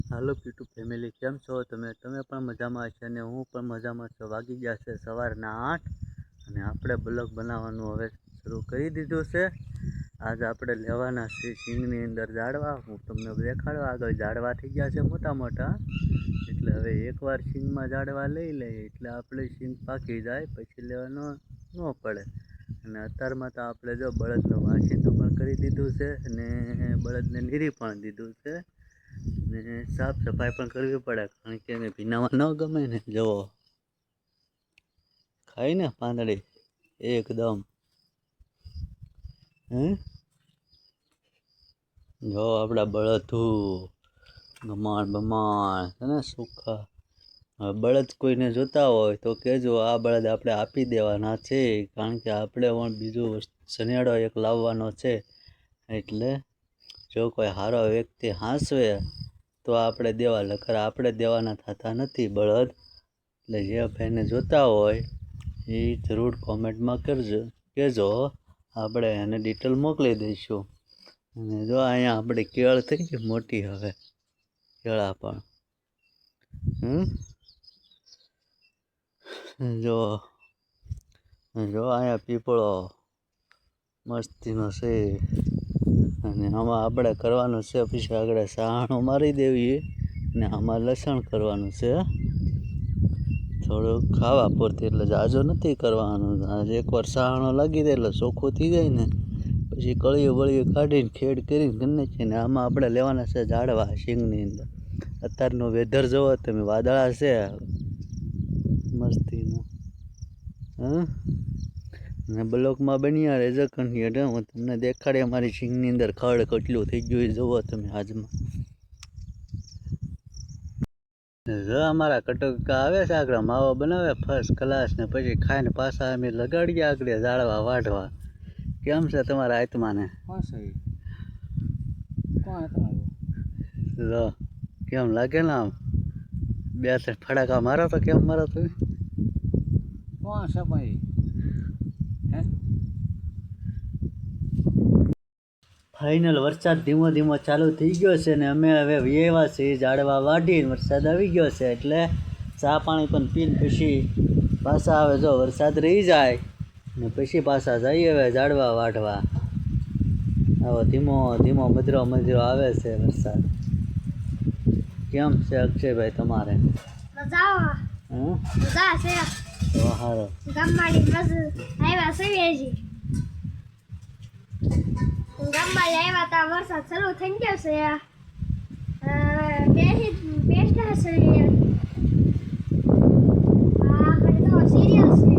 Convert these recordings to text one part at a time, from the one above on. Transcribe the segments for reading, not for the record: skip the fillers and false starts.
હાલો YouTube family, કેમ છો તમે પણ મજામાં હશે અને હું પણ મજામાં છું। વાગી ગયા છે સવારના 8 અને આપણે બ્લોગ બનાવવાનું હવે શરૂ કરી દીધું છે। આજ આપણે લેવાના છે સિંગની અંદર ઝાડવા। હું તમને દેખાડવા આગળ ઝાડવા થઈ ગયા છે મોટા મોટા, એટલે હવે એકવાર સિંગમાં ઝાડવા લઈ લઈએ એટલે આપણે સિંગ પાકી જાય પછી લેવાનો ન પડે। અને અત્યારમાં તો આપણે જો બળદનું વાસીનું પણ કરી દીધું છે અને બળદને નીરી પણ દીધું છે ને સાફ સફાઈ પણ કરવી પડે, કારણ કે એને ભીનામાં ન ગમે ને। જુઓ ખાઈ ને પાંદડી એકદમ જો આપણા બળદું ગમાણ બમાણ છે ને સુખા। હવે બળદ કોઈને જોતા હોય તો કહેજો, આ બળદ આપણે આપી દેવાના છે, કારણ કે આપણે પણ બીજું શનિયાળો એક લાવવાનો છે। એટલે જો કોઈ સારો વ્યક્તિ હાંસવે તો આપણે દેવા, લખર આપણે દેવાના થતા નથી બળદ। એટલે જે ભાઈને જોતા હોય એ જરૂર કોમેન્ટમાં કહેજો, આપણે એને ડિટેલ મોકલી દઈશું। અને જો અહીંયા આપણે કેળ થઈ ગઈ મોટી, હવે કેળા પણ જો અહીંયા પીપળો મસ્તીનો છે અને આમાં આપણે કરવાનું છે પછી આગળ સાણું મારી દેવી ને આમાં લસણ કરવાનું છે થોડુંક ખાવા પૂરતી, એટલે જાજો નથી કરવાનું। એકવાર સાણો લાગી જાય એટલે ચોખ્ખું થઈ જાય ને પછી કળિયું બળિયું કાઢીને ખેડ કરીને નાખીને આમાં આપણે લેવાના છે ઝાડવા સિંગની અંદર। અત્યારનું વેધર જોવો તમે, વાદળા છે મસ્તીનું ને બ્લોકમાં બન્યા રહેજો કન્ટિન્યુ। હું તમને દેખાડે અમારી સિંગની અંદર ખડ કેટલું થઈ ગયું જુઓ તમે આજમાં। જો અમારા કટોકા આવે છે આગળ માવો બનાવે ફર્સ્ટ ક્લાસ, ને પછી ખાઈને પાછા અમે લગાડીએ આગળ ઝાડવા વાઢવા। કેમ છે તમારા આત્માને? લો કેમ લાગે ને આમ બે ત્રણ ફડાકા મારો તો કેમ મારો તમે? કોણ છે ભાઈ? ફાઇનલ વરસાદ ધીમો ધીમો ચાલુ થઈ ગયો છે ને અમે હવે વ્યવા છીએ ઝાડવા વાઢીને। વરસાદ આવી ગયો છે એટલે ચા પાણી પણ પીને પછી પાછા આવે, જો વરસાદ રહી જાય ને પછી પાછા જઈએ હવે ઝાડવા વાઢવા। આવો ધીમો ધીમો મધરો મધરો આવે છે વરસાદ। કેમ છે અક્ષયભાઈ તમારે? સારો ગામમાં આવ્યા તા વરસાદ શરૂ થઈ ગયો છે, બેસતા છે સિરિયસ છે।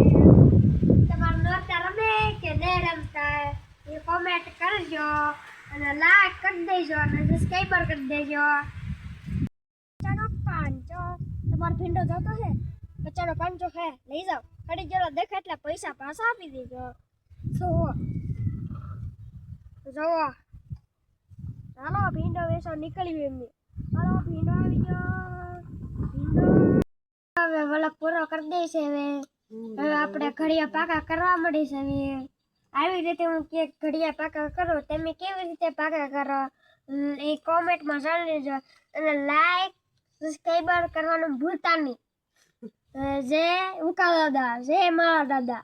તમારું નોરતા રમે કે નહીં રમતા એ કોમેન્ટ કરજો અને લાઈક કરી દેજો અને સબસ્ક્રાઈબર કરી દેજો। બચ્ચાનો પાંચો તમારો ભીંડો જતો છે, બચ્ચાનો પાંચો છે લઈ જાઓ, ખડી ગયેલો દેખે એટલે પૈસા પાછા આપી દેજો। જોવો ચાલો ભીંડો વેચો નીકળ્યું એમની, ચાલો ભીંડો આવી ગયો, ભીંડો હવે વલક પૂરો કરી દે છે। હવે આપણે ઘડિયા પાકા કરવા મળી છે। હવે આવી રીતે હું કે ઘડિયા પાકા કરો, તમે કેવી રીતે પાકા કરો એ કોમેન્ટમાં જણાવી દેજો અને લાઈક સબસ્ક્રાઈબર કરવાનું ભૂલતા નહીં। જય ઉકા દાદા, જય મારા દાદા।